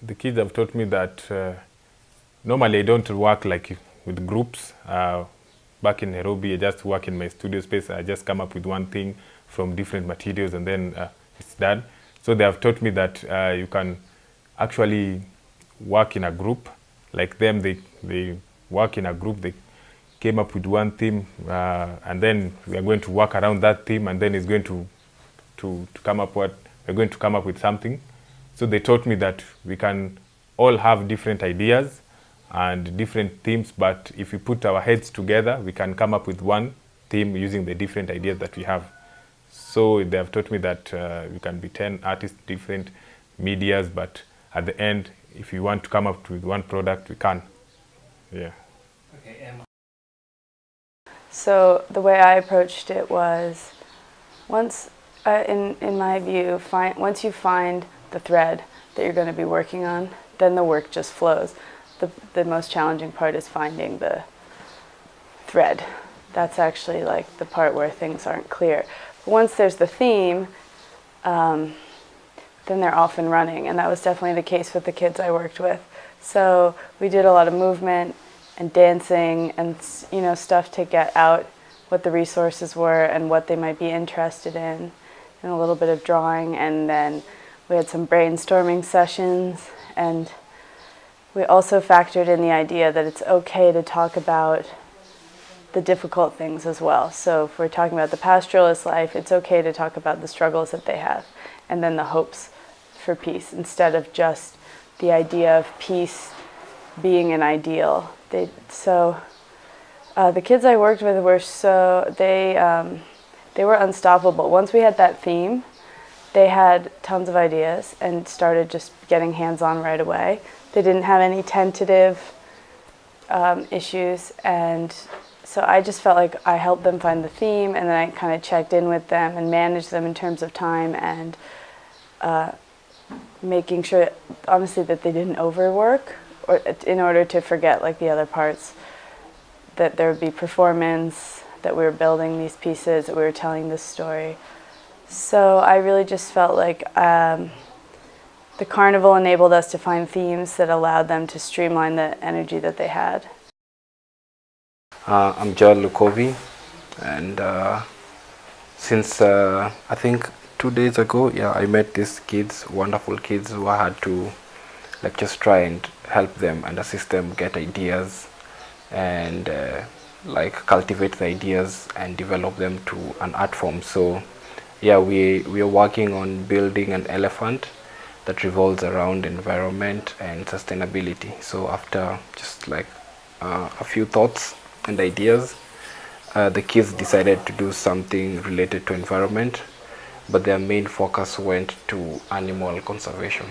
the kids have taught me that normally I don't work like with groups. Back in Nairobi, I just work in my studio space. I just come up with one thing from different materials and then it's done. So they have taught me that you can actually work in a group. Like them, they work in a group. They came up with one theme and then we are going to work around that theme, and then it's going to come up we're going to come up with something. So they taught me that we can all have different ideas and different themes, but if we put our heads together, we can come up with one theme using the different ideas that we have. So they have taught me that we can be 10 artists, different medias, but at the end, if you want to come up with one product, we can. Yeah. Okay, So the way I approached it was, once, in my view, once you find the thread that you're going to be working on, then the work just flows. The most challenging part is finding the thread. That's actually like the part where things aren't clear. But once there's the theme, then they're off and running, and that was definitely the case with the kids I worked with. So we did a lot of movement and dancing and stuff to get out what the resources were and what they might be interested in, and a little bit of drawing, and then we had some brainstorming sessions, and we also factored in the idea that it's okay to talk about the difficult things as well. So if we're talking about the pastoralist life, it's okay to talk about the struggles that they have and then the hopes for peace, instead of just the idea of peace being an ideal. The kids I worked with were they were unstoppable. Once we had that theme, they had tons of ideas and started just getting hands-on right away. They didn't have any tentative issues, and so I just felt like I helped them find the theme, and then I kind of checked in with them and managed them in terms of time and making sure, honestly, that they didn't overwork, or in order to forget like the other parts, that there would be performance, that we were building these pieces, that we were telling this story. So I really just felt like the carnival enabled us to find themes that allowed them to streamline the energy that they had. I'm Joel Lukovi, and since I think 2 days ago, I met these kids, wonderful kids, who I had to like just try and help them and assist them get ideas and like cultivate the ideas and develop them to an art form. So yeah, we are working on building an elephant that revolves around environment and sustainability. So after just like a few thoughts and ideas, the kids decided to do something related to environment, but their main focus went to animal conservation.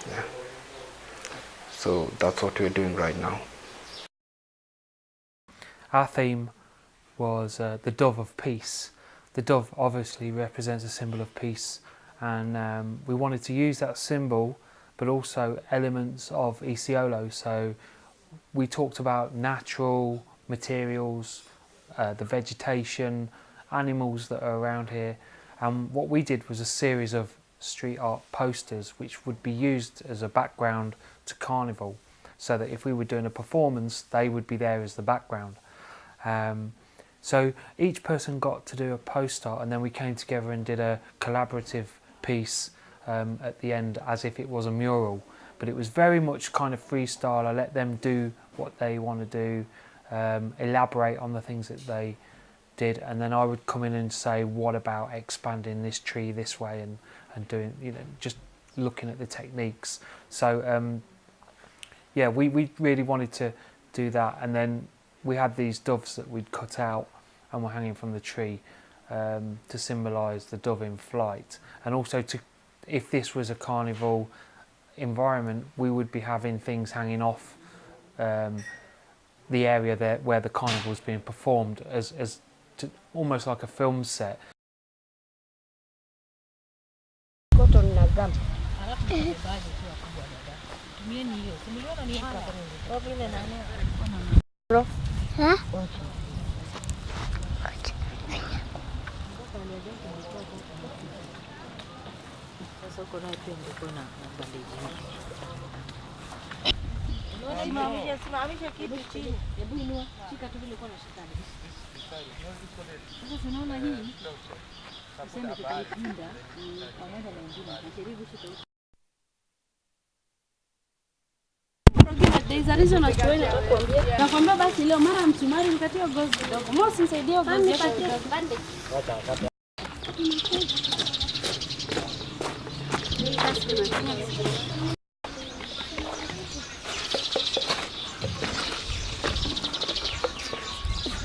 Yeah. So that's what we're doing right now. Our theme was the dove of peace. The dove obviously represents a symbol of peace, and we wanted to use that symbol but also elements of Isiolo. So we talked about natural materials, the vegetation, animals that are around here, and what we did was a series of street art posters which would be used as a background to Carnival, so that if we were doing a performance, they would be there as the background. So each person got to do a poster, and then we came together and did a collaborative piece at the end, as if it was a mural. But it was very much kind of freestyle. I let them do what they want to do, elaborate on the things that they did, and then I would come in and say, what about expanding this tree this way, and doing, just looking at the techniques. So yeah, we really wanted to do that, and then we had these doves that we'd cut out and were hanging from the tree to symbolise the dove in flight, and also if this was a carnival environment, we would be having things hanging off the area there where the carnival was being performed, as almost like a film set. Huh? Simamisha kitu chini. Hebu inua. Shika tu vile uko unashika. Sasa unaona hii? Tuseme tutaipinda pamoja na ingine. Najaribu shika. There is a reason why nakwambia. Nakwambia basi leo mara msumari mkatie gozi kidogo. Mosi nisaidie gozi yako kidogo. Acha.